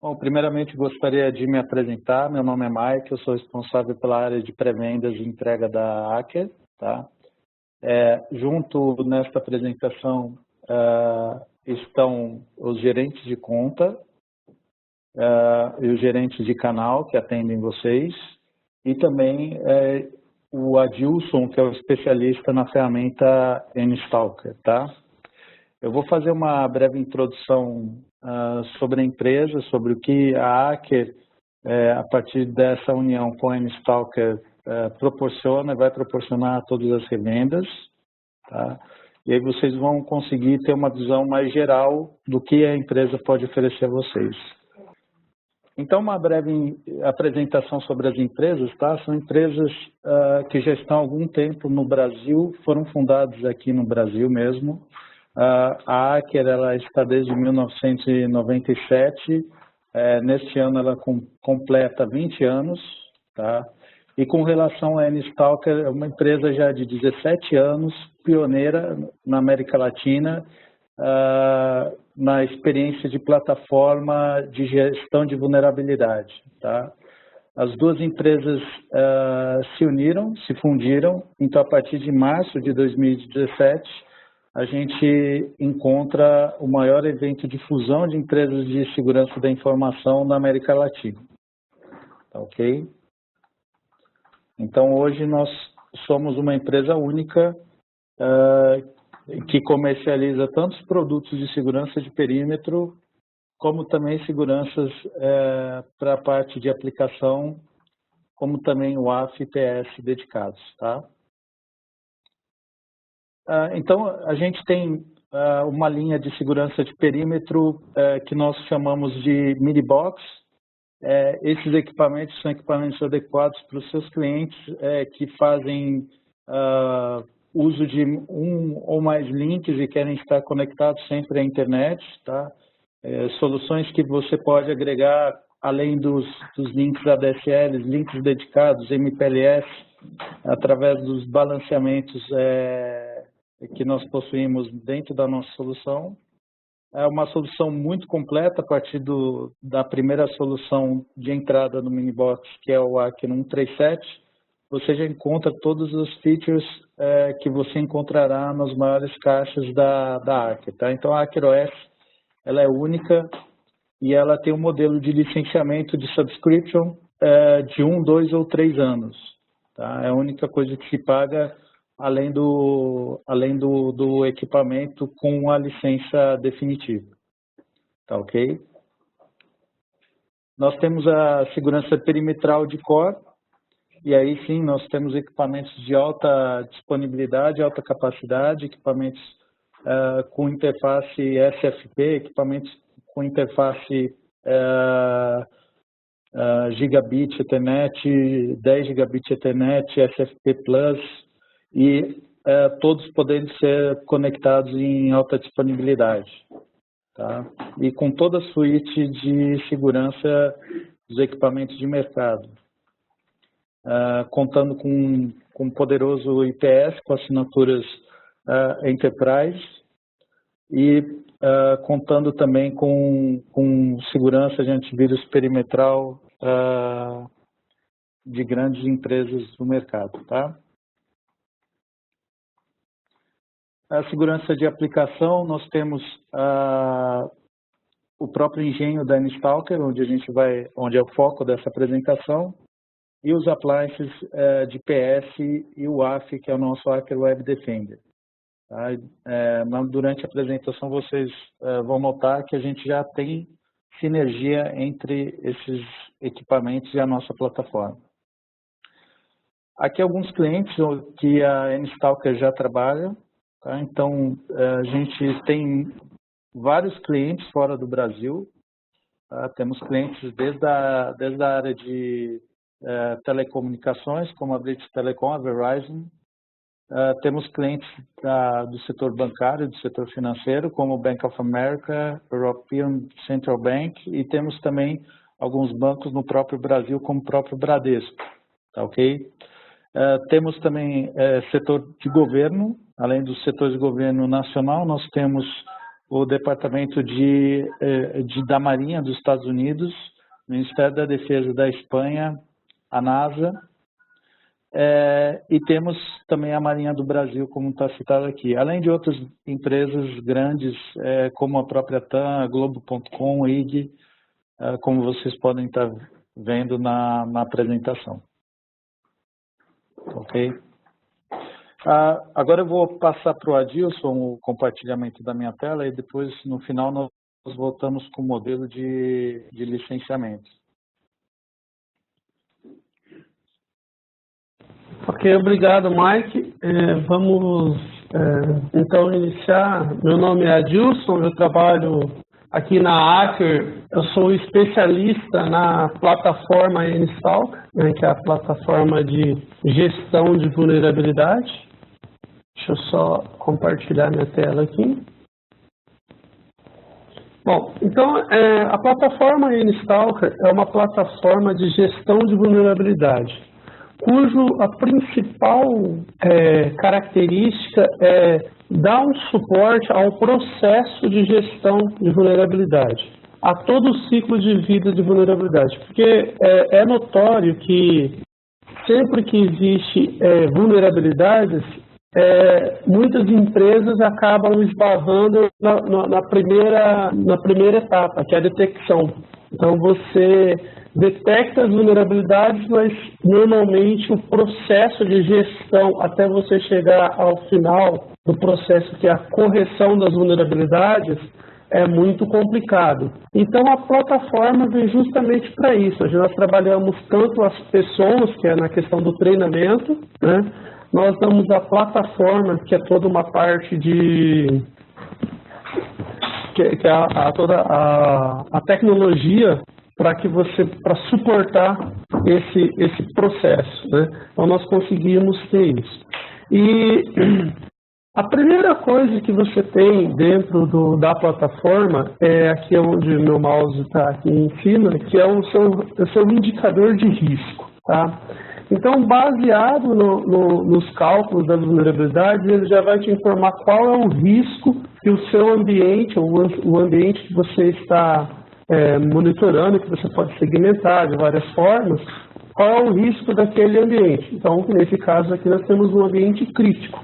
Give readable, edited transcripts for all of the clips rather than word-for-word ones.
Bom, primeiramente gostaria de me apresentar. Meu nome é Mike, eu sou responsável pela área de pré-vendas e entrega da Aker, tá? Junto nesta apresentação estão os gerentes de conta e os gerentes de canal que atendem vocês e também o Adilson, que é o especialista na ferramenta N-Stalker, tá? Eu vou fazer uma breve introdução sobre a empresa, sobre o que a Aker, a partir dessa união com a N-Stalker, proporciona, vai proporcionar a todas as revendas, tá? E aí vocês vão conseguir ter uma visão mais geral do que a empresa pode oferecer a vocês. Então, uma breve apresentação sobre as empresas, tá? São empresas que já estão há algum tempo no Brasil, foram fundadas aqui no Brasil mesmo. A Aker, ela está desde 1997, neste ano ela completa 20 anos, tá? E com relação à N-Stalker, é uma empresa já de 17 anos, pioneira na América Latina, na experiência de plataforma de gestão de vulnerabilidade, tá? As duas empresas se uniram, se fundiram, então a partir de março de 2017, a gente encontra o maior evento de fusão de empresas de segurança da informação na América Latina. Tá, ok? Então, hoje nós somos uma empresa única que comercializa tantos produtos de segurança de perímetro, como também seguranças para a parte de aplicação, como também o AF e PS dedicados, tá? Então, a gente tem uma linha de segurança de perímetro que nós chamamos de mini-box. Esses equipamentos são equipamentos adequados para os seus clientes que fazem uso de um ou mais links e querem estar conectados sempre à internet, tá? Soluções que você pode agregar, além dos links ADSL, links dedicados, MPLS, através dos balanceamentos que nós possuímos dentro da nossa solução. É uma solução muito completa a partir da primeira solução de entrada no Minibox, que é o Aker 137. Você já encontra todos os features que você encontrará nas maiores caixas da Aker, tá? Então, a Aker OS, ela é única e ela tem um modelo de licenciamento de subscription de 1, 2 ou 3 anos, tá? É a única coisa que se paga além do equipamento com a licença definitiva. Tá, ok? Nós temos a segurança perimetral de core, e aí sim nós temos equipamentos de alta disponibilidade, alta capacidade, equipamentos com interface SFP, equipamentos com interface Gigabit Ethernet, 10 Gigabit Ethernet, SFP+, e todos podendo ser conectados em alta disponibilidade, tá? E com toda a suíte de segurança dos equipamentos de mercado, contando com poderoso IPS, com assinaturas Enterprise, e contando também com segurança de antivírus perimetral de grandes empresas do mercado, tá? A segurança de aplicação, nós temos o próprio engenho da N-Stalker, onde é o foco dessa apresentação, e os appliances de PS e o AF, que é o nosso Aker Web Defender. Tá? Durante a apresentação, vocês vão notar que a gente já tem sinergia entre esses equipamentos e a nossa plataforma. Aqui alguns clientes que a N-Stalker já trabalha. Tá? Então, a gente tem vários clientes fora do Brasil. Tá? Temos clientes desde a área de telecomunicações, como a British Telecom, a Verizon. Temos clientes do setor bancário, do setor financeiro, como o Bank of America, European Central Bank, e temos também alguns bancos no próprio Brasil, como o próprio Bradesco. Tá, ok? Temos também setor de governo, além dos setores de governo nacional, nós temos o Departamento da Marinha dos Estados Unidos, o Ministério da Defesa da Espanha, a NASA, e temos também a Marinha do Brasil, como está citado aqui, além de outras empresas grandes, como a própria TAM, Globo.com, IG, como vocês podem estar vendo na apresentação. Ok? Agora eu vou passar para o Adilson o compartilhamento da minha tela e depois, no final, nós voltamos com o modelo de licenciamento. Ok, obrigado, Mike. Vamos, então, iniciar. Meu nome é Adilson, eu trabalho aqui na Aker. Eu sou especialista na plataforma NStalk, né, que é a plataforma de gestão de vulnerabilidade. Deixa eu só compartilhar minha tela aqui. Bom, então, a plataforma NStalker é uma plataforma de gestão de vulnerabilidade, cujo a principal característica é dar um suporte ao processo de gestão de vulnerabilidade, a todo o ciclo de vida de vulnerabilidade, porque é notório que sempre que existe vulnerabilidades, muitas empresas acabam esbarrando na primeira etapa, que é a detecção. Então, você detecta as vulnerabilidades, mas normalmente o processo de gestão até você chegar ao final do processo, que é a correção das vulnerabilidades, é muito complicado. Então, a plataforma vem justamente para isso. Nós trabalhamos tanto as pessoas, que é na questão do treinamento, né? Nós damos a plataforma, que é toda uma parte de... que é toda a tecnologia para suportar esse processo, né? Então, nós conseguimos ter isso. E a primeira coisa que você tem dentro da plataforma aqui onde meu mouse está aqui em cima, que é o seu indicador de risco, tá? Então, baseado nos cálculos das vulnerabilidades, ele já vai te informar qual é o risco que o seu ambiente, ou o ambiente que você está monitorando, que você pode segmentar de várias formas, qual é o risco daquele ambiente. Então, nesse caso aqui, nós temos um ambiente crítico,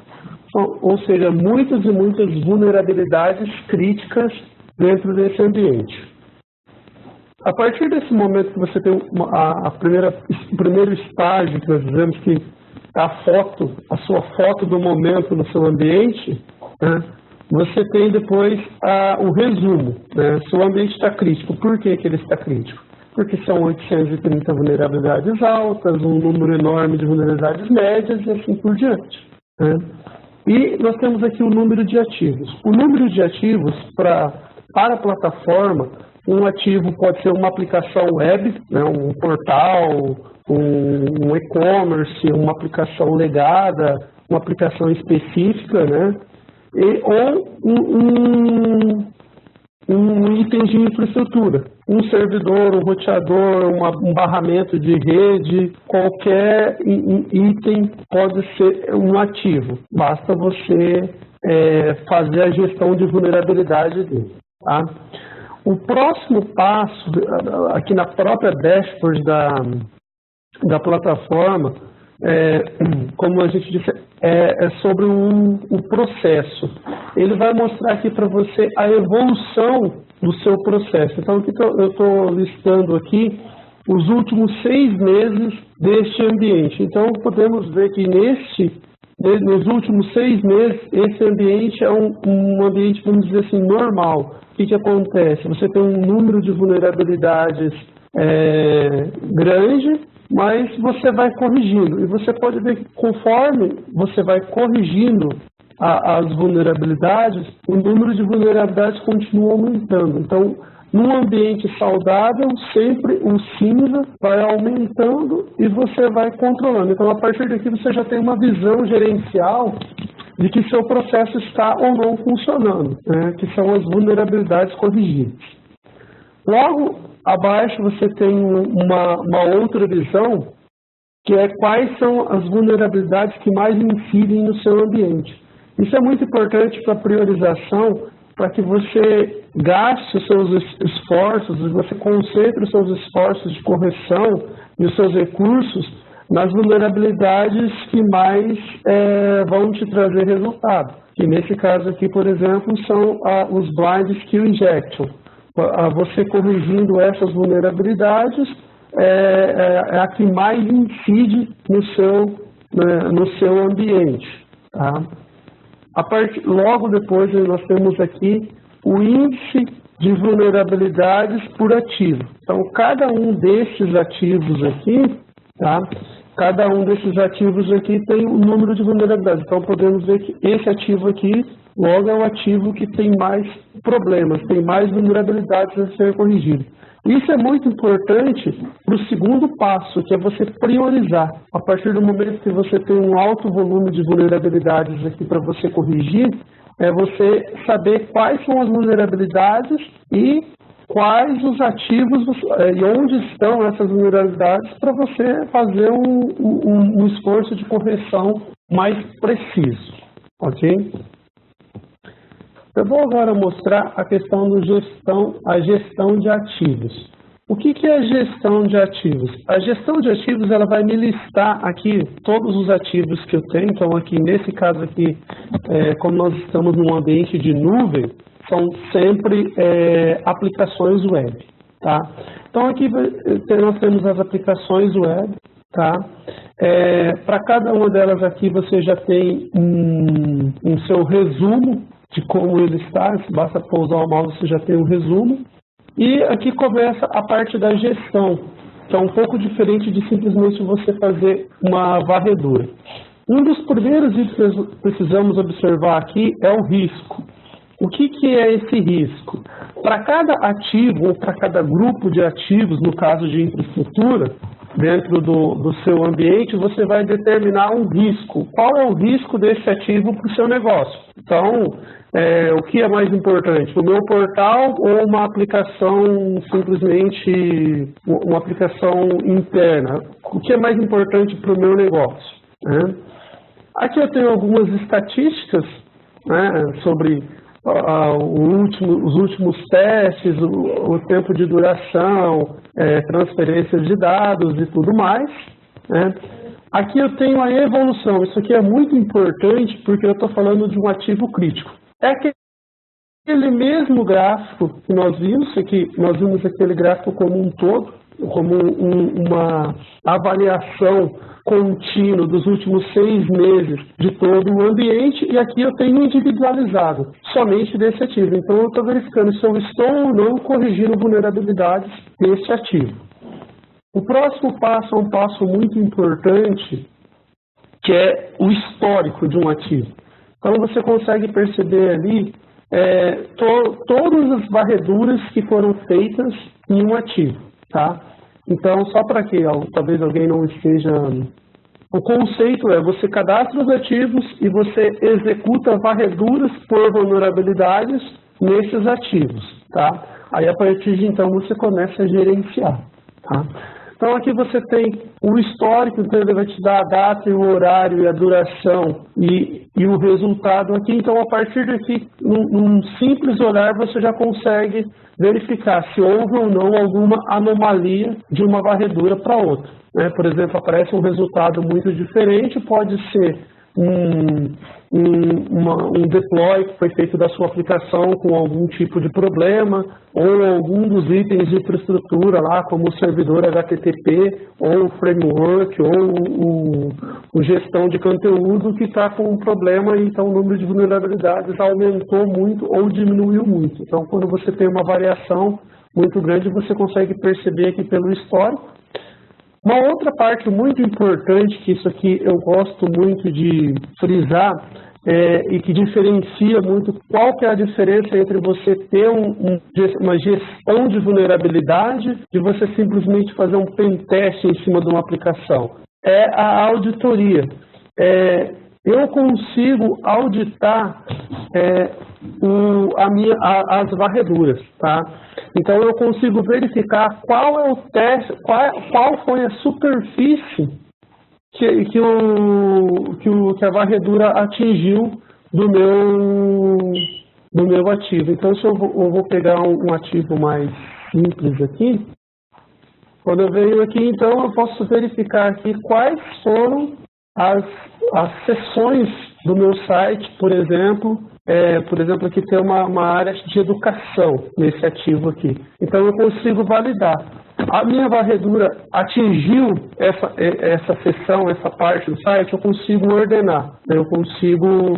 ou seja, muitas e muitas vulnerabilidades críticas dentro desse ambiente. A partir desse momento que você tem o primeiro estágio, que nós dizemos que é a sua foto do momento no seu ambiente, né, você tem depois o resumo, né? Se o ambiente está crítico, por que ele está crítico? Porque são 830 vulnerabilidades altas, um número enorme de vulnerabilidades médias e assim por diante, né? E nós temos aqui o número de ativos. O número de ativos para a plataforma, um ativo pode ser uma aplicação web, né, um portal, um e-commerce, uma aplicação legada, uma aplicação específica, né, ou um item de infraestrutura, um servidor, um roteador, um barramento de rede, qualquer item pode ser um ativo, basta você fazer a gestão de vulnerabilidade dele, tá? O próximo passo, aqui na própria dashboard da plataforma, como a gente disse, é sobre o processo. Ele vai mostrar aqui para você a evolução do seu processo. Então, o que eu estou listando aqui, os últimos 6 meses deste ambiente. Então, podemos ver que nos últimos 6 meses, esse ambiente é um ambiente, vamos dizer assim, normal. O que acontece? Você tem um número de vulnerabilidades grande, mas você vai corrigindo. E você pode ver que conforme você vai corrigindo as vulnerabilidades, o número de vulnerabilidades continua aumentando. Então, num ambiente saudável, sempre o cinza vai aumentando e você vai controlando. Então, a partir daqui, você já tem uma visão gerencial de que seu processo está ou não funcionando, né, que são as vulnerabilidades corrigidas. Logo abaixo, você tem uma outra visão, que é quais são as vulnerabilidades que mais incidem no seu ambiente. Isso é muito importante para a priorização, para que você gaste os seus esforços, você concentre os seus esforços de correção e os seus recursos nas vulnerabilidades que mais vão te trazer resultado. Que nesse caso aqui, por exemplo, são os Blind Skill Injection. Você corrigindo essas vulnerabilidades é a que mais incide no seu ambiente. Tá? Logo depois nós temos aqui o índice de vulnerabilidades por ativo. Então, cada um desses ativos aqui, tá? Cada um desses ativos aqui tem um número de vulnerabilidades. Então, podemos ver que esse ativo aqui, logo, é o ativo que tem mais problemas, tem mais vulnerabilidades a ser corrigido. Isso é muito importante para o segundo passo, que é você priorizar. A partir do momento que você tem um alto volume de vulnerabilidades aqui para você corrigir, é você saber quais são as vulnerabilidades e quais os ativos e onde estão essas vulnerabilidades para você fazer um esforço de correção mais preciso, ok? Eu vou agora mostrar a questão a gestão de ativos. O que é a gestão de ativos? A gestão de ativos, ela vai me listar aqui todos os ativos que eu tenho. Então, aqui nesse caso aqui, como nós estamos num ambiente de nuvem, são sempre aplicações web, tá? Então, aqui nós temos as aplicações web, tá? Para cada uma delas aqui, você já tem um seu resumo de como ele está. Basta pousar o mouse, você já tem um resumo. E aqui começa a parte da gestão, que é um pouco diferente de simplesmente você fazer uma varredura. Um dos primeiros itens que precisamos observar aqui é o risco. O que é esse risco? Para cada ativo ou para cada grupo de ativos, no caso de infraestrutura, dentro do seu ambiente, você vai determinar um risco. Qual é o risco desse ativo para o seu negócio? Então, o que é mais importante? O meu portal ou uma aplicação simplesmente, uma aplicação interna? O que é mais importante para o meu negócio? Né? Aqui eu tenho algumas estatísticas, né, sobre os últimos testes, o tempo de duração, transferências de dados e tudo mais, né? Aqui eu tenho a evolução. Isso aqui é muito importante porque eu estou falando de um ativo crítico. É aquele mesmo gráfico que nós vimos aquele gráfico como um todo, como uma avaliação contínua dos últimos 6 meses de todo o ambiente, e aqui eu tenho individualizado somente desse ativo. Então eu estou verificando se eu estou ou não corrigindo vulnerabilidades desse ativo. O próximo passo é um passo muito importante, que é o histórico de um ativo. Então você consegue perceber ali todas as varreduras que foram feitas em um ativo, tá? Então, só para que talvez alguém não esteja... O conceito é: você cadastra os ativos e você executa varreduras por vulnerabilidades nesses ativos, tá? Aí, a partir de então, você começa a gerenciar, tá? Então, aqui você tem o histórico, então ele vai te dar a data e o horário e a duração e o resultado aqui. Então, a partir daqui, num simples olhar, você já consegue verificar se houve ou não alguma anomalia de uma varredura para outra, né? Por exemplo, aparece um resultado muito diferente, pode ser um deploy que foi feito da sua aplicação com algum tipo de problema, ou algum dos itens de infraestrutura lá, como o servidor HTTP, ou o framework, ou o gestão de conteúdo que está com um problema, e então o número de vulnerabilidades aumentou muito ou diminuiu muito. Então, quando você tem uma variação muito grande, você consegue perceber aqui pelo histórico. Uma outra parte muito importante, que isso aqui eu gosto muito de frisar, e que diferencia muito qual que é a diferença entre você ter uma gestão de vulnerabilidade e você simplesmente fazer um pentest em cima de uma aplicação. É a auditoria. Eu consigo auditar as varreduras, tá? Então eu consigo verificar qual é o teste, qual foi a superfície que a varredura atingiu do do meu ativo. Então, se eu vou pegar um ativo mais simples aqui, quando eu venho aqui, então, eu posso verificar aqui quais foram as seções do meu site, por exemplo, aqui tem uma área de educação nesse ativo aqui. Então, eu consigo validar. A minha varredura atingiu essa seção, essa parte do site, eu consigo ordenar, eu consigo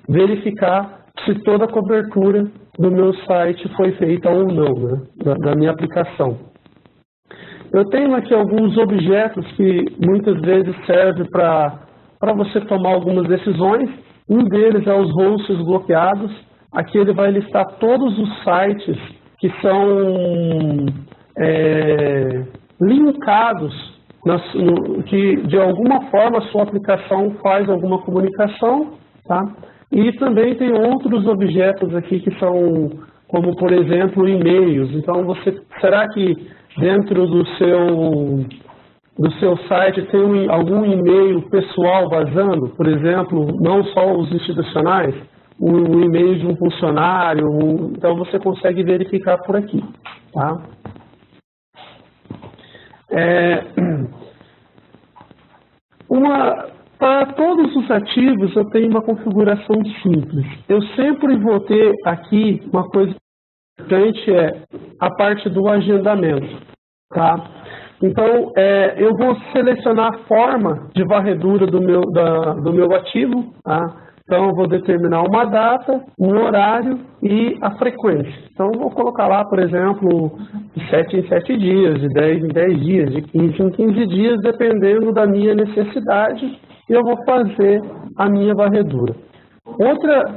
verificar se toda a cobertura do meu site foi feita ou não, né, da minha aplicação. Eu tenho aqui alguns objetos que muitas vezes servem para você tomar algumas decisões. Um deles é os hosts bloqueados. Aqui ele vai listar todos os sites que são linkados, que de alguma forma a sua aplicação faz alguma comunicação, tá? E também tem outros objetos aqui que são, como por exemplo, e-mails. Então, será que dentro do seu site tem algum e-mail pessoal vazando? Por exemplo, não só os institucionais, o e-mail de um funcionário, então você consegue verificar por aqui, tá? Para todos os ativos eu tenho uma configuração simples. Eu sempre vou ter aqui uma coisa importante, a parte do agendamento, tá? Então, eu vou selecionar a forma de varredura do meu ativo, tá? Então, eu vou determinar uma data, um horário e a frequência. Então, eu vou colocar lá, por exemplo, de 7 em 7 dias, de 10 em 10 dias, de 15 em 15 dias, dependendo da minha necessidade, e eu vou fazer a minha varredura. Outra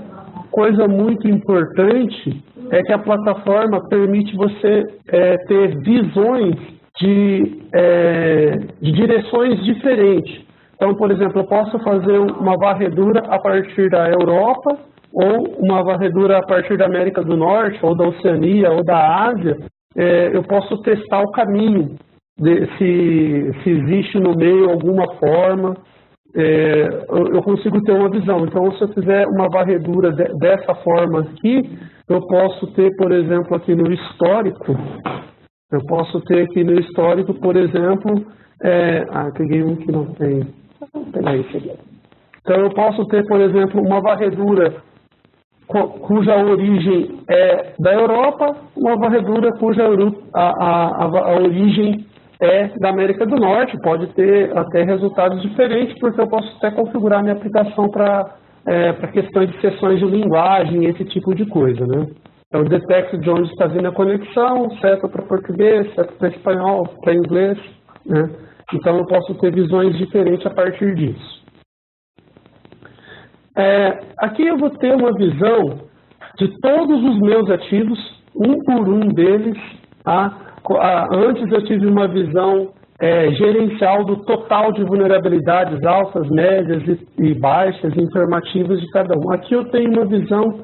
coisa muito importante é que a plataforma permite você ter visões de direções diferentes. Então, por exemplo, eu posso fazer uma varredura a partir da Europa, ou uma varredura a partir da América do Norte, ou da Oceania, ou da Ásia. Eu posso testar o caminho, se existe no meio alguma forma. Eu consigo ter uma visão. Então, se eu fizer uma varredura dessa forma aqui, eu posso ter, por exemplo, aqui no histórico, por exemplo, peguei um que não tem. Vou pegar esse aqui. Então, eu posso ter, por exemplo, uma varredura cuja origem é da Europa, uma varredura cuja a origem é da América do Norte. Pode ter até resultados diferentes, porque eu posso até configurar minha aplicação para questões de seções de linguagem, esse tipo de coisa, né? Então, detecto de onde está vindo a conexão, seta para português, seta para espanhol, para inglês, né? Então, eu posso ter visões diferentes a partir disso. Aqui eu vou ter uma visão de todos os meus ativos, um por um deles, tá? Antes eu tive uma visão gerencial do total de vulnerabilidades altas, médias e baixas, informativas de cada um. Aqui eu tenho uma visão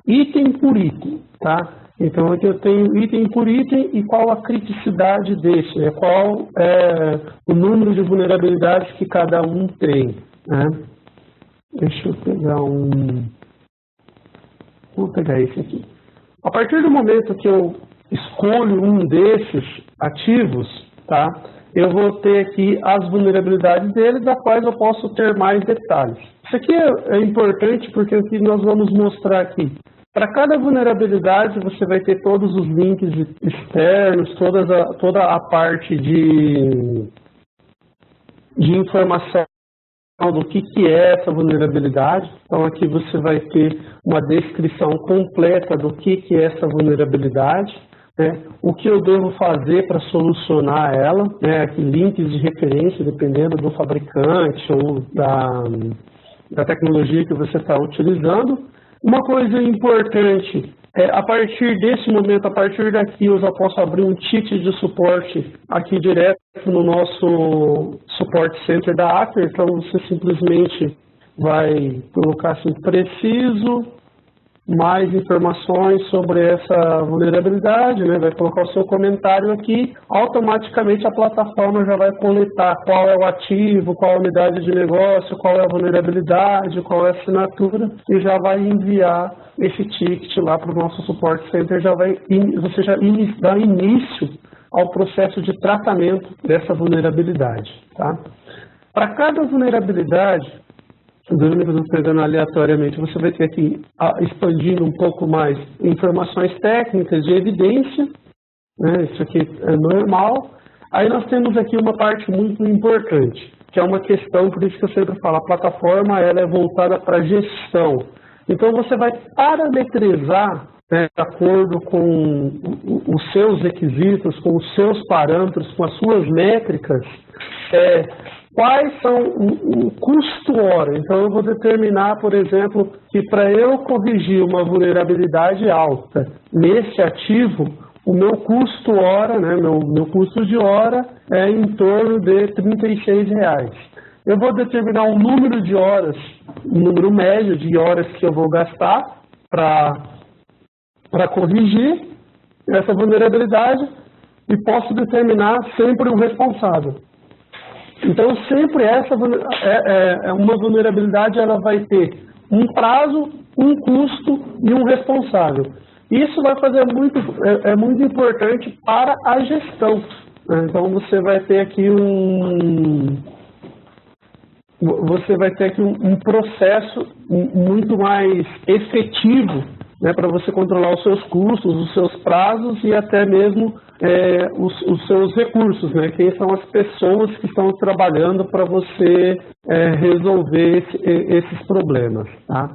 item por item, tá? Então aqui eu tenho item por item e qual a criticidade desse, né? Qual é o número de vulnerabilidades que cada um tem, né? Deixa eu pegar vou pegar esse aqui. A partir do momento que eu escolho um desses ativos, tá? Eu vou ter aqui as vulnerabilidades deles, da quais eu posso ter mais detalhes. Isso aqui é importante porque aqui nós vamos mostrar aqui. Para cada vulnerabilidade, você vai ter todos os links externos, toda a parte de informação do que é essa vulnerabilidade. Então, aqui você vai ter uma descrição completa do que é essa vulnerabilidade, né? O que eu devo fazer para solucionar ela, né? Aqui links de referência, dependendo do fabricante ou da tecnologia que você está utilizando. Uma coisa importante, a partir desse momento, a partir daqui, eu já posso abrir um ticket de suporte aqui direto no nosso Support Center da Aker. Então, você simplesmente vai colocar assim, preciso mais informações sobre essa vulnerabilidade, né? Vai colocar o seu comentário aqui, automaticamente a plataforma já vai coletar qual é o ativo, qual é a unidade de negócio, qual é a vulnerabilidade, qual é a assinatura, e já vai enviar esse ticket lá para o nosso Support Center, você já dá início ao processo de tratamento dessa vulnerabilidade, tá? Para cada vulnerabilidade, pegando aleatoriamente, você vai ter aqui, expandindo um pouco mais, informações técnicas de evidência, né? Isso aqui é normal. Aí nós temos aqui uma parte muito importante, que é uma questão, por isso que eu sempre falo, a plataforma ela é voltada para gestão. Então você vai parametrizar, né, de acordo com os seus requisitos, com os seus parâmetros, com as suas métricas, quais são o custo hora. Então eu vou determinar, por exemplo, que para eu corrigir uma vulnerabilidade alta nesse ativo, o meu custo hora, né, meu custo de hora é em torno de R$ 36. Eu vou determinar um número de horas, um número médio de horas que eu vou gastar para corrigir essa vulnerabilidade e posso determinar sempre um responsável. Então, sempre uma vulnerabilidade ela vai ter um prazo, um custo e um responsável. Isso vai fazer muito importante para a gestão, né? Então, você vai ter aqui um processo muito mais efetivo, né, para você controlar os seus custos, os seus prazos e até mesmo os seus recursos, né? Quem são as pessoas que estão trabalhando para você resolver esses problemas, tá?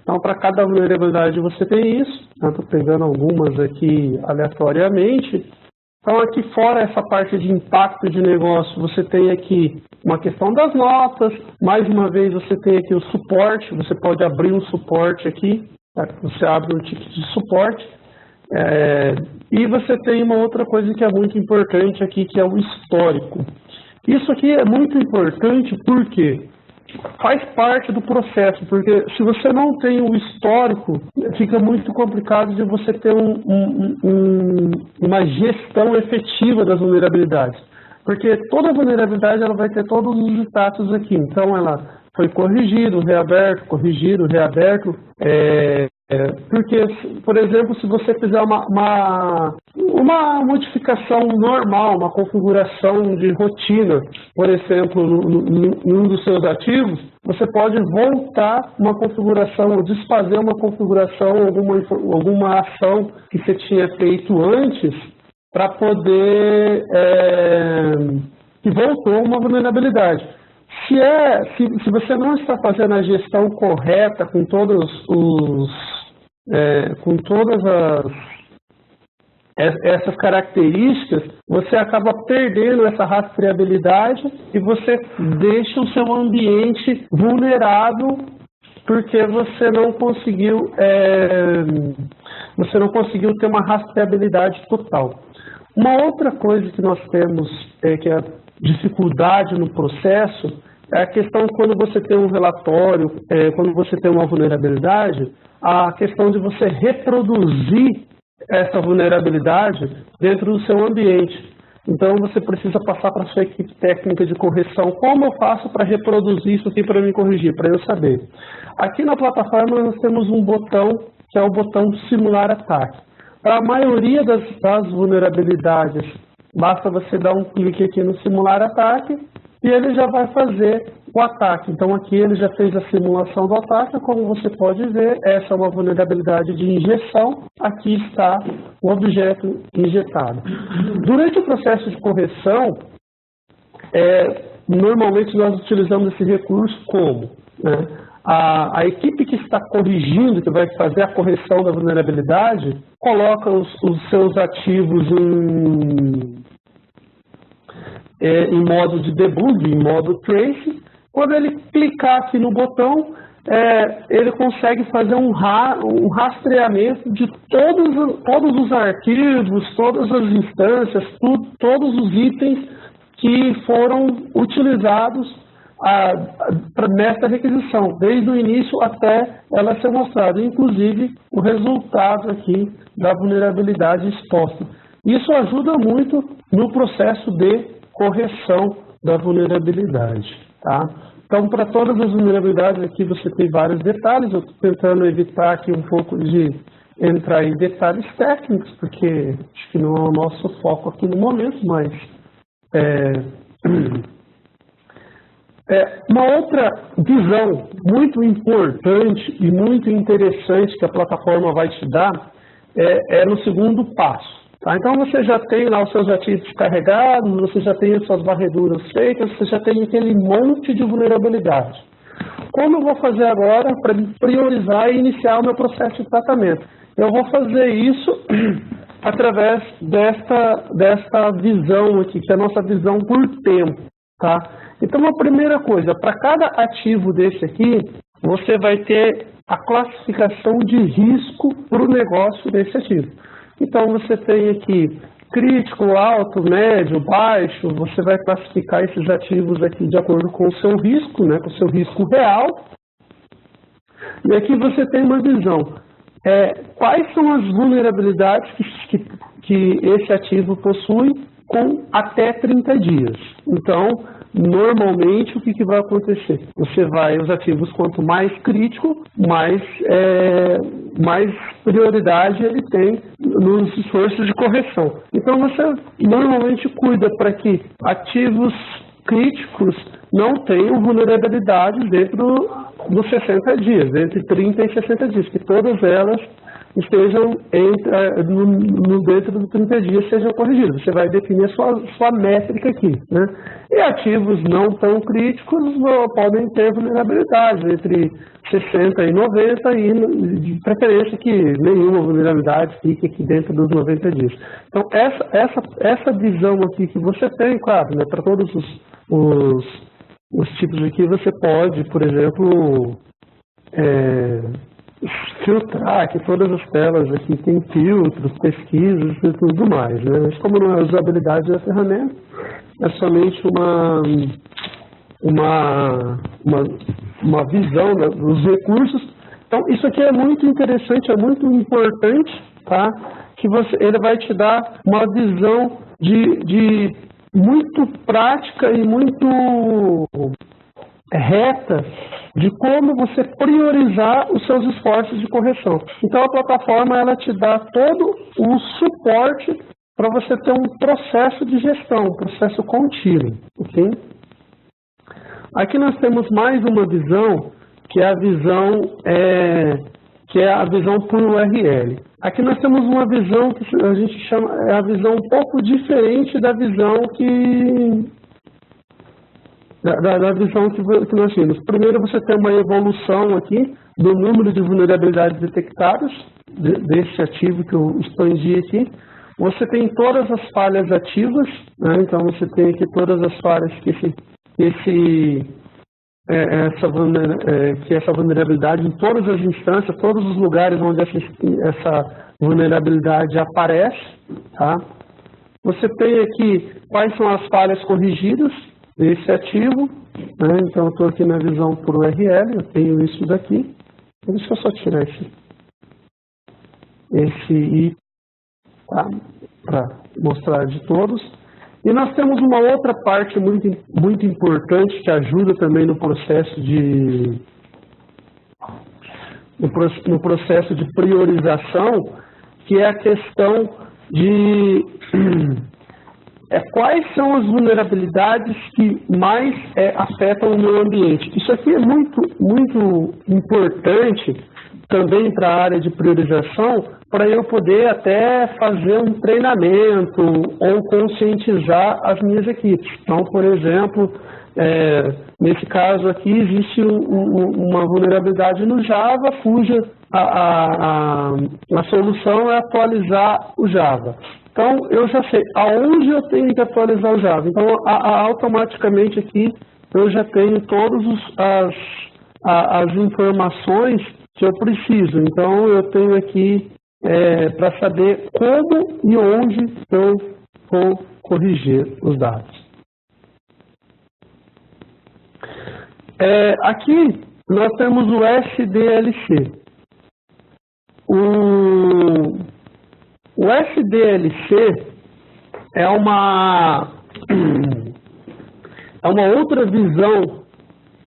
Então, para cada vulnerabilidade você tem isso. Estou pegando algumas aqui aleatoriamente. Então, aqui fora essa parte de impacto de negócio, você tem aqui uma questão das notas. Mais uma vez, você tem aqui o suporte. Você pode abrir um suporte aqui. Tá? Você abre um ticket de suporte. E você tem uma outra coisa que é muito importante aqui, que é o histórico. Isso aqui é muito importante porque faz parte do processo, porque se você não tem o histórico, fica muito complicado de você ter uma gestão efetiva das vulnerabilidades. Porque toda vulnerabilidade ela vai ter todos os status aqui. Então, ela foi corrigido, reaberto, porque, por exemplo, se você fizer uma modificação normal, uma configuração de rotina, por exemplo, em um dos seus ativos, você pode voltar uma configuração, ou desfazer uma configuração, alguma ação que você tinha feito antes, para poder que voltou uma vulnerabilidade. Se você não está fazendo a gestão correta com todas essas características, você acaba perdendo essa rastreabilidade e você deixa o seu ambiente vulnerável porque você não conseguiu ter uma rastreabilidade total. Uma outra coisa que nós temos, que é a dificuldade no processo, é a questão quando você tem um relatório, quando você tem uma vulnerabilidade, a questão de você reproduzir essa vulnerabilidade dentro do seu ambiente. Então, você precisa passar para a sua equipe técnica de correção. Como eu faço para reproduzir isso aqui para me corrigir, para eu saber? Aqui na plataforma nós temos um botão, que é o botão simular ataque. Para a maioria das vulnerabilidades, basta você dar um clique aqui no simular ataque e ele já vai fazer o ataque. Então aqui ele já fez a simulação do ataque, como você pode ver, essa é uma vulnerabilidade de injeção, aqui está o objeto injetado. Durante o processo de correção, normalmente nós utilizamos esse recurso como? Né? A equipe que está corrigindo, que vai fazer a correção da vulnerabilidade, coloca os seus ativos em modo de debug, em modo trace. Quando ele clicar aqui no botão, ele consegue fazer um rastreamento de todos os arquivos, todas as instâncias, todos os itens que foram utilizados nessa requisição, desde o início até ela ser mostrada, inclusive o resultado aqui da vulnerabilidade exposta. Isso ajuda muito no processo de correção da vulnerabilidade. Tá? Então, para todas as vulnerabilidades aqui você tem vários detalhes, eu estou tentando evitar aqui um pouco de entrar em detalhes técnicos, porque acho que não é o nosso foco aqui no momento, mas uma outra visão muito importante e muito interessante que a plataforma vai te dar é no segundo passo. Tá? Então você já tem lá os seus ativos carregados, você já tem as suas varreduras feitas, você já tem aquele monte de vulnerabilidade. Como eu vou fazer agora para priorizar e iniciar o meu processo de tratamento? Eu vou fazer isso através desta visão aqui, que é a nossa visão por tempo. Tá? Então, a primeira coisa, para cada ativo desse aqui, você vai ter a classificação de risco para o negócio desse ativo. Então, você tem aqui crítico, alto, médio, baixo, você vai classificar esses ativos aqui de acordo com o seu risco, né, com o seu risco real. E aqui você tem uma visão. Quais são as vulnerabilidades que esse ativo possui com até 30 dias? Então, normalmente, o que vai acontecer? Os ativos, quanto mais crítico, mais prioridade ele tem nos esforços de correção. Então, você normalmente cuida para que ativos críticos não tenham vulnerabilidades dentro dos 60 dias, entre 30 e 60 dias, que todas elas estejam dentro dos 30 dias sejam corrigidas. Você vai definir a sua métrica aqui. Né? E ativos não tão críticos podem ter vulnerabilidade entre 60 e 90 e de preferência que nenhuma vulnerabilidade fique aqui dentro dos 90 dias. Então essa visão aqui que você tem, claro, né, para todos os tipos aqui você pode, por exemplo, filtrar, que todas as telas aqui têm filtros, pesquisas e tudo mais, né? Mas como não é a usabilidade da ferramenta, é somente uma visão dos recursos. Então, isso aqui é muito interessante, é muito importante, tá? Que ele vai te dar uma visão de muito prática e muito reta de como você priorizar os seus esforços de correção. Então, a plataforma ela te dá todo o suporte para você ter um processo de gestão, um processo contínuo. Okay? Aqui nós temos mais uma visão, que é a visão por URL. Aqui nós temos uma visão que a gente chama, a visão um pouco diferente da visão que nós tínhamos. Primeiro, você tem uma evolução aqui do número de vulnerabilidades detectadas, desse ativo que eu expandi aqui. Você tem todas as falhas ativas, né? Então você tem aqui todas as falhas que essa vulnerabilidade em todas as instâncias, todos os lugares onde essa vulnerabilidade aparece. Tá? Você tem aqui quais são as falhas corrigidas desse ativo, né? Então eu estou aqui na visão por URL, eu tenho isso daqui. Deixa eu só tirar esse I, tá? Para mostrar de todos. E nós temos uma outra parte muito, muito importante que ajuda também no processo de priorização, que é a questão de quais são as vulnerabilidades que mais afetam o meio ambiente. Isso aqui é muito, muito importante também para a área de priorização, para eu poder até fazer um treinamento ou conscientizar as minhas equipes. Então, por exemplo, nesse caso aqui existe uma vulnerabilidade no Java, cuja a solução é atualizar o Java. Então, eu já sei aonde eu tenho que atualizar o Java. Então, automaticamente aqui eu já tenho todas as informações que eu preciso. Então, eu tenho aqui para saber como e onde eu vou corrigir os dados. Aqui nós temos o SDLC. O SDLC é uma outra visão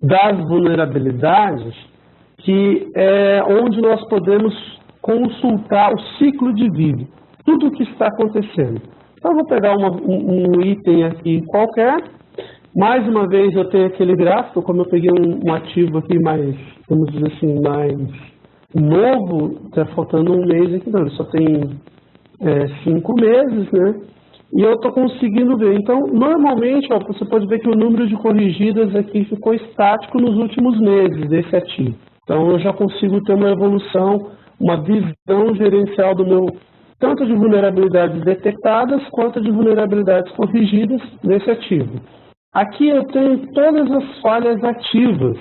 das vulnerabilidades, que é onde nós podemos consultar o ciclo de vida, tudo o que está acontecendo. Então, eu vou pegar um item aqui qualquer. Mais uma vez, eu tenho aquele gráfico, como eu peguei um ativo aqui mais, vamos dizer assim, mais novo, está faltando um mês aqui, não, ele só tem 5 meses, né? E eu estou conseguindo ver. Então, normalmente, ó, você pode ver que o número de corrigidas aqui ficou estático nos últimos meses desse ativo. Então, eu já consigo ter uma evolução, uma visão gerencial do meu, tanto de vulnerabilidades detectadas, quanto de vulnerabilidades corrigidas desse ativo. Aqui eu tenho todas as falhas ativas.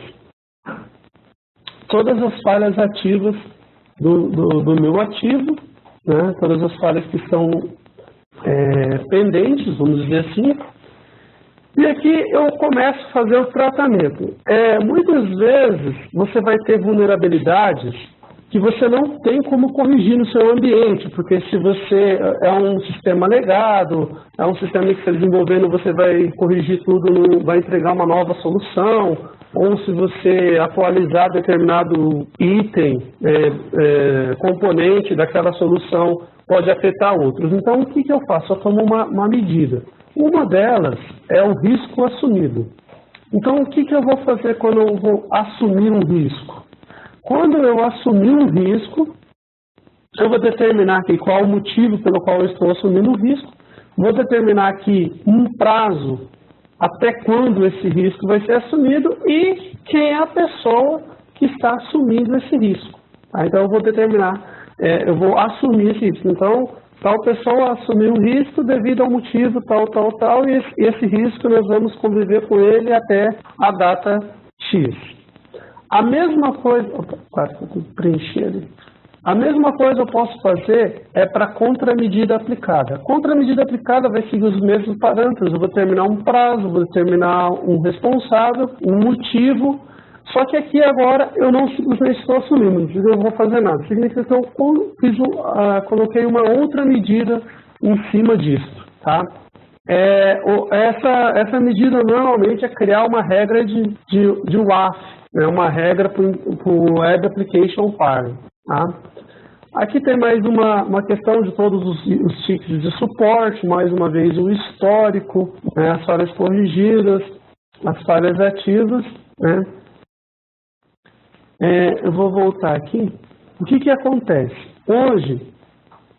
Todas as falhas ativas do meu ativo, né? Todas as falhas que estão pendentes, vamos dizer assim. E aqui eu começo a fazer o tratamento. Muitas vezes você vai ter vulnerabilidades que você não tem como corrigir no seu ambiente, porque se você é um sistema legado, é um sistema que está desenvolvendo, você vai corrigir tudo, vai entregar uma nova solução, ou se você atualizar determinado item, componente daquela solução, pode afetar outros. Então, o que eu faço? Eu tomo uma medida. Uma delas é o risco assumido. Então, o que eu vou fazer quando eu vou assumir um risco? Quando eu assumir um risco, eu vou determinar aqui qual o motivo pelo qual eu estou assumindo o risco, vou determinar aqui um prazo até quando esse risco vai ser assumido e quem é a pessoa que está assumindo esse risco. Então, eu vou determinar, eu vou assumir esse risco. Então, tal pessoa assumiu um risco devido ao motivo tal, e esse risco nós vamos conviver com ele até a data X. A mesma coisa, quase que eu preenchi ali. A mesma coisa eu posso fazer para contramedida aplicada. Contramedida aplicada vai seguir os mesmos parâmetros. Eu vou determinar um prazo, vou determinar um responsável, um motivo. Só que aqui agora eu não simplesmente estou assumindo, não significa que eu vou fazer nada. Significa que eu coloquei uma outra medida em cima disso, tá? Essa medida normalmente é criar uma regra de WAF, né? Uma regra para o Web Application Firewall, tá? Aqui tem mais uma questão de todos os ciclos de suporte, mais uma vez o histórico, né? As falhas corrigidas, as falhas ativas, né? Eu vou voltar aqui. O que acontece? Hoje,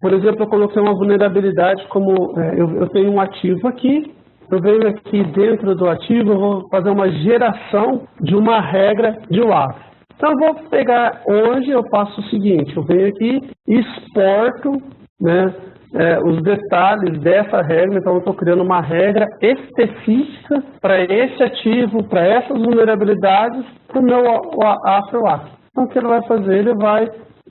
por exemplo, eu coloquei uma vulnerabilidade como eu tenho um ativo aqui, eu venho aqui dentro do ativo, eu vou fazer uma geração de uma regra de WAF. Então, eu vou pegar, hoje eu faço o seguinte, eu venho aqui e exporto, né, os detalhes dessa regra, então eu estou criando uma regra específica para esse ativo, para essas vulnerabilidades, para o meu AFWAF. Então, o que ele vai fazer? Ele vai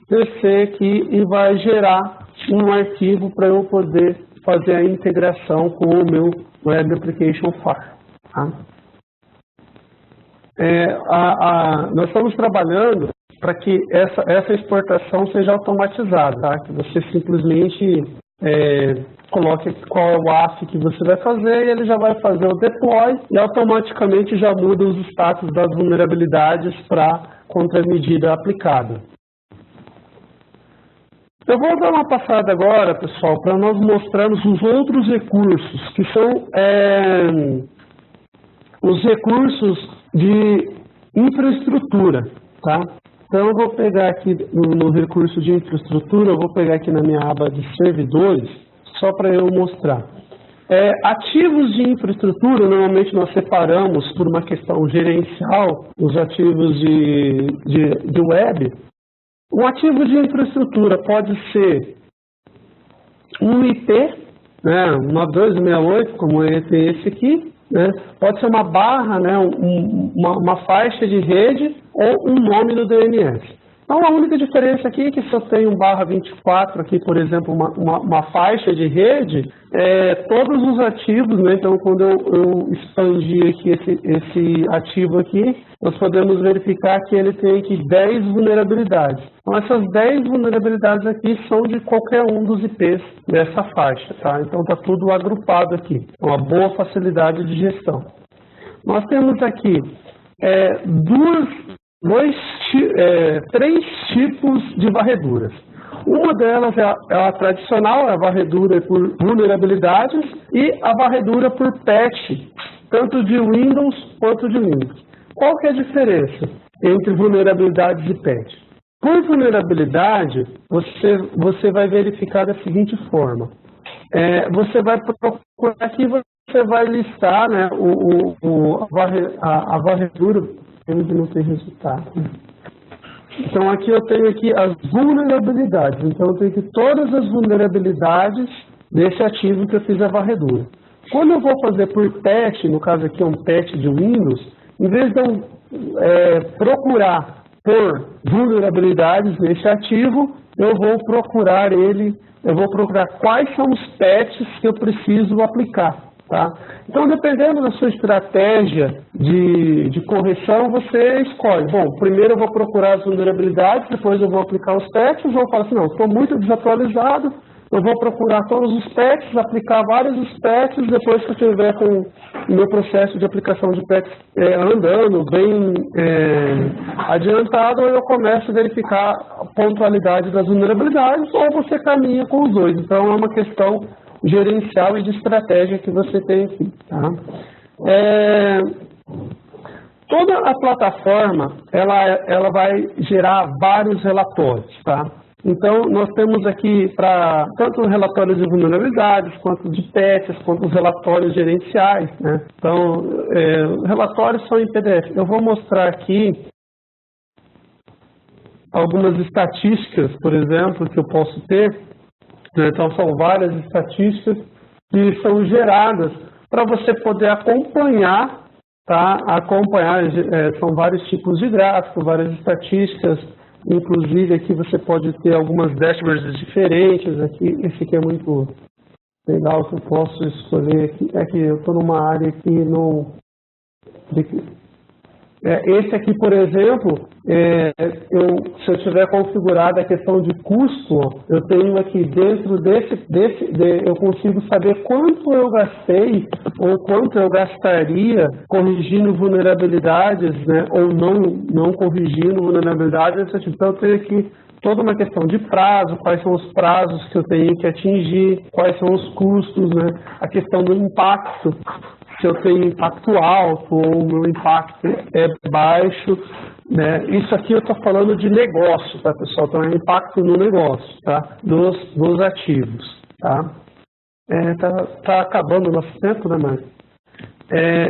descer aqui e vai gerar um arquivo para eu poder fazer a integração com o meu Web Application Firewall. Tá? Nós estamos trabalhando para que essa exportação seja automatizada, tá? Que você simplesmente coloque qual é o AF que você vai fazer e ele já vai fazer o deploy e automaticamente já muda os status das vulnerabilidades para contramedida aplicada. Eu vou dar uma passada agora, pessoal, para nós mostrarmos os outros recursos, que são os recursos de infraestrutura, tá? Então, eu vou pegar aqui no recurso de infraestrutura, eu vou pegar aqui na minha aba de servidores, só para eu mostrar. Ativos de infraestrutura, normalmente nós separamos por uma questão gerencial os ativos de web. Um ativo de infraestrutura pode ser um IP, né, 9268, como tem esse aqui, né, pode ser uma barra, né, uma faixa de rede ou um nome no DNS. Então, a única diferença aqui é que se eu tenho um /24 aqui, por exemplo, uma faixa de rede, todos os ativos, né? Então, quando eu expandir aqui esse ativo aqui, nós podemos verificar que ele tem aqui 10 vulnerabilidades. Então, essas 10 vulnerabilidades aqui são de qualquer um dos IPs dessa faixa, tá? Então, está tudo agrupado aqui. Uma boa facilidade de gestão. Nós temos aqui três tipos de varreduras. Uma delas é a tradicional, a varredura por vulnerabilidades, e a varredura por patch, tanto de Windows quanto de Linux. Qual que é a diferença entre vulnerabilidades e patch? Por vulnerabilidade, você vai verificar da seguinte forma. Você vai procurar aqui, você vai listar, né, a varredura, onde não tem resultado. Então, aqui eu tenho aqui as vulnerabilidades. Então, eu tenho aqui todas as vulnerabilidades desse ativo que eu fiz a varredura. Quando eu vou fazer por patch, no caso aqui é um patch de Windows, em vez de eu procurar por vulnerabilidades nesse ativo, eu vou procurar quais são os patches que eu preciso aplicar. Tá? Então, dependendo da sua estratégia de correção, você escolhe. Bom, primeiro eu vou procurar as vulnerabilidades, depois eu vou aplicar os patches, ou eu falo assim, não, estou muito desatualizado, eu vou procurar todos os patches, aplicar vários dos patches, depois que eu estiver com o meu processo de aplicação de patches andando, bem adiantado, eu começo a verificar a pontualidade das vulnerabilidades, ou você caminha com os dois. Então, é uma questão gerencial e de estratégia que você tem aqui. Tá? Toda a plataforma, ela vai gerar vários relatórios. Tá? Então, nós temos aqui tanto relatórios de vulnerabilidades, quanto de patches, quanto os relatórios gerenciais. Né? Então, os relatórios são em PDF. Eu vou mostrar aqui algumas estatísticas, por exemplo, que eu posso ter. Então, são várias estatísticas que são geradas para você poder acompanhar, tá? São vários tipos de gráficos, várias estatísticas, inclusive aqui você pode ter algumas dashboards diferentes. Esse aqui é muito legal, que eu posso escolher aqui. Aqui eu estou numa área que não... Esse aqui, por exemplo, se eu tiver configurado a questão de custo, eu tenho aqui dentro eu consigo saber quanto eu gastei ou quanto eu gastaria corrigindo vulnerabilidades, né, ou não corrigindo vulnerabilidades. Então, eu tenho aqui toda uma questão de prazo, quais são os prazos que eu tenho que atingir, quais são os custos, né, a questão do impacto. Se eu tenho impacto alto ou o meu impacto é baixo, né? Isso aqui eu estou falando de negócio, tá, pessoal? Então, é impacto no negócio, tá? Dos ativos, tá? Tá acabando o nosso tempo, né, Mário?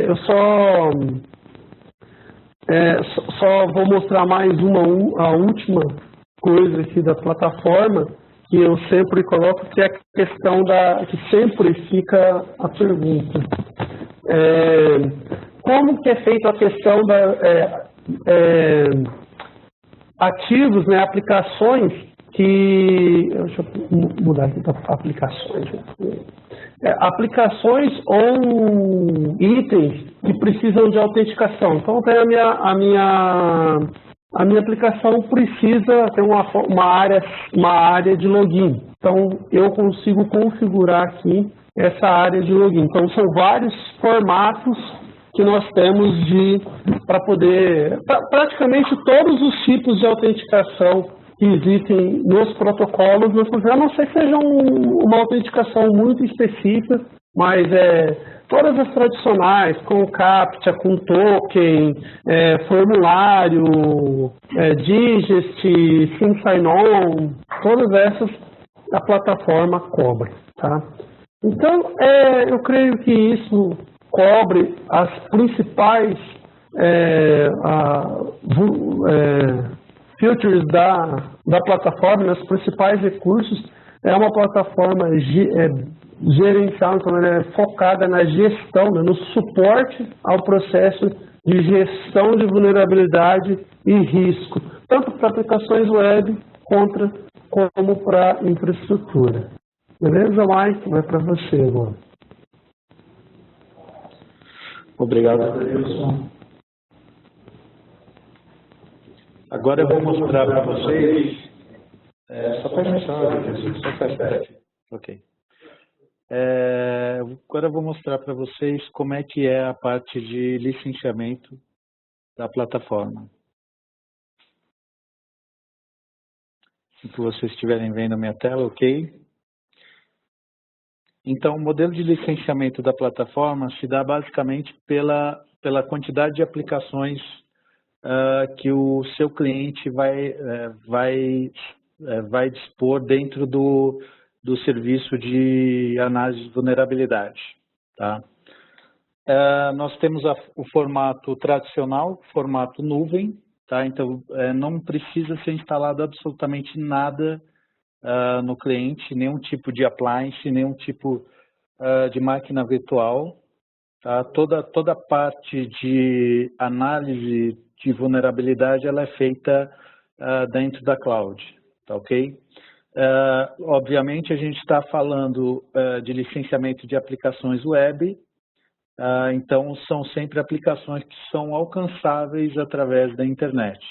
Eu só vou mostrar mais a última coisa aqui da plataforma, que eu sempre coloco, que é a questão que sempre fica a pergunta. Como que é feita a questão ativos, né, aplicações deixa eu mudar aqui para aplicações. Aplicações ou itens que precisam de autenticação. Então, a minha aplicação precisa ter uma área de login. Então, eu consigo configurar aqui essa área de login. Então, são vários formatos que nós temos para poder... Praticamente todos os tipos de autenticação que existem nos protocolos, a não ser que seja uma autenticação muito específica, mas todas as tradicionais, com CAPTCHA, com token, formulário, digest, SIM sign-on, todas essas a plataforma cobre. Tá? Então, eu creio que isso cobre as principais features da plataforma, os principais recursos. É uma plataforma gerencial, então ela é focada na gestão, né, no suporte ao processo de gestão de vulnerabilidade e risco. tanto para aplicações web como para infraestrutura. Beleza, Mike? Vai para você agora. Obrigado, Wilson. Agora eu vou mostrar para vocês... só fecha. Ok. Agora eu vou mostrar para vocês como é que é a parte de licenciamento da plataforma. Se vocês estiverem vendo a minha tela, ok? Então, o modelo de licenciamento da plataforma se dá basicamente pela quantidade de aplicações que o seu cliente vai dispor dentro do serviço de análise de vulnerabilidade. Tá? Nós temos o formato tradicional, formato nuvem, tá? Então não precisa ser instalado absolutamente nada no cliente, nenhum tipo de appliance, nenhum tipo de máquina virtual. Tá? Toda a parte de análise de vulnerabilidade ela é feita dentro da cloud, tá ok? Obviamente a gente está falando de licenciamento de aplicações web, então são sempre aplicações que são alcançáveis através da internet.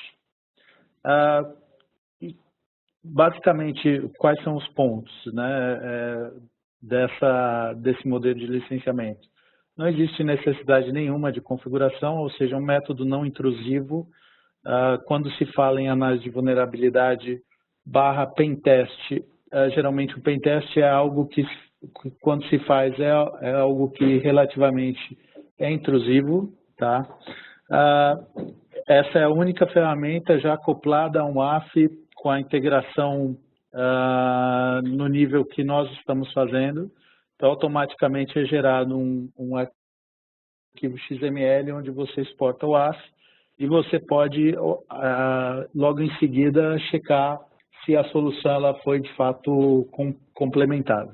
Basicamente, quais são os pontos, né, desse modelo de licenciamento? Não existe necessidade nenhuma de configuração, ou seja, um método não intrusivo. Quando se fala em análise de vulnerabilidade / pentest, geralmente o pentest é algo que, quando se faz, é algo que relativamente é intrusivo. Tá? Essa é a única ferramenta já acoplada a um WAF com a integração no nível que nós estamos fazendo. Então, automaticamente é gerado um arquivo XML onde você exporta o WAF e você pode, logo em seguida, checar se a solução ela foi, de fato, complementada.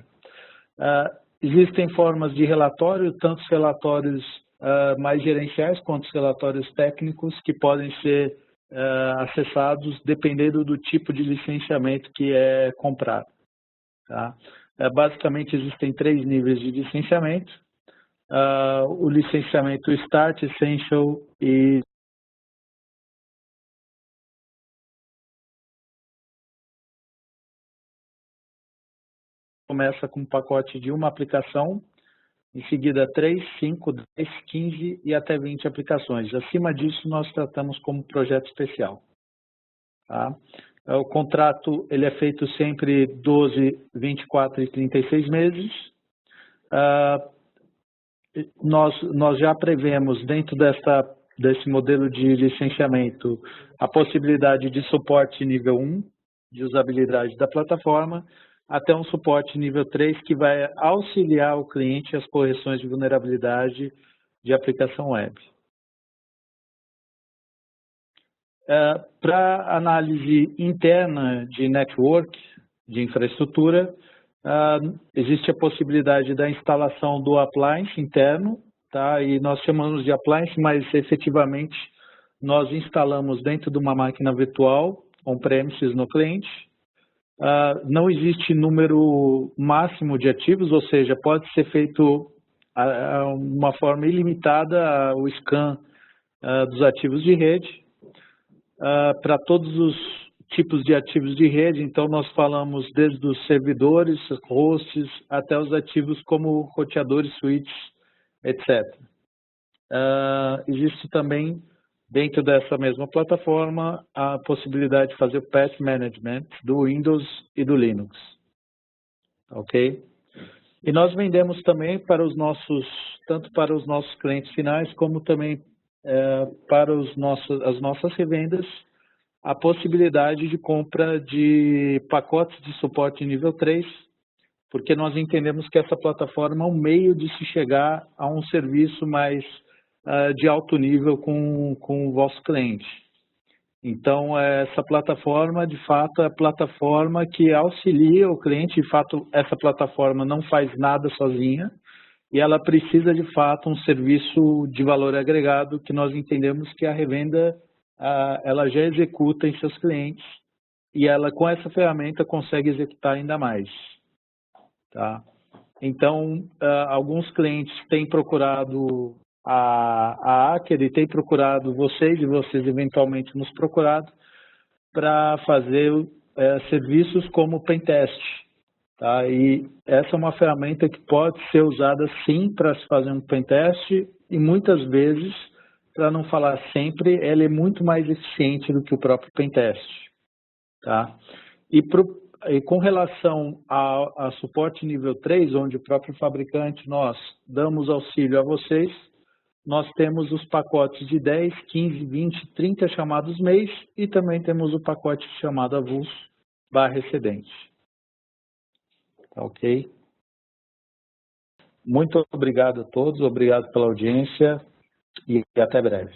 Existem formas de relatório, tanto os relatórios mais gerenciais quanto os relatórios técnicos que podem ser acessados dependendo do tipo de licenciamento que é comprado. Tá? Basicamente, existem 3 níveis de licenciamento. O licenciamento Start, Essential e começa com um pacote de uma aplicação, em seguida 3, 5, 10, 15 e até 20 aplicações. Acima disso, nós tratamos como projeto especial. Tá? O contrato ele é feito sempre 12, 24 e 36 meses. Nós já prevemos dentro desse modelo de licenciamento a possibilidade de suporte nível 1, de usabilidade da plataforma, até um suporte nível 3 que vai auxiliar o cliente às correções de vulnerabilidade de aplicação web. Para análise interna de network, de infraestrutura, existe a possibilidade da instalação do appliance interno, tá? E nós chamamos de appliance, mas efetivamente nós instalamos dentro de uma máquina virtual, on-premises no cliente. Não existe número máximo de ativos, ou seja, pode ser feito uma forma ilimitada o scan dos ativos de rede. Para todos os tipos de ativos de rede, então nós falamos desde os servidores, hosts, até os ativos como roteadores, switches, etc. Existe também, dentro dessa mesma plataforma, a possibilidade de fazer o patch management do Windows e do Linux. Ok? E nós vendemos também para os tanto para os nossos clientes finais, como também para as nossas revendas, a possibilidade de compra de pacotes de suporte nível 3, porque nós entendemos que essa plataforma é um meio de se chegar a um serviço mais de alto nível com o vosso cliente. Então, essa plataforma, de fato, é a plataforma que auxilia o cliente. De fato, essa plataforma não faz nada sozinha e ela precisa, de fato, um serviço de valor agregado que nós entendemos que a revenda ela já executa em seus clientes e ela, com essa ferramenta, consegue executar ainda mais. Tá? Então, alguns clientes têm procurado a Aker e têm procurado vocês, e vocês eventualmente nos procurado para fazer serviços como Pentest. Tá? E essa é uma ferramenta que pode ser usada sim para se fazer um Pentest e muitas vezes, para não falar sempre, ela é muito mais eficiente do que o próprio Pentest. Tá? E com relação a suporte nível 3, onde o próprio fabricante, nós damos auxílio a vocês, nós temos os pacotes de 10, 15, 20, 30 chamados mês e também temos o pacote chamado avulso/excedente. Tá ok? Muito obrigado a todos, obrigado pela audiência e até breve.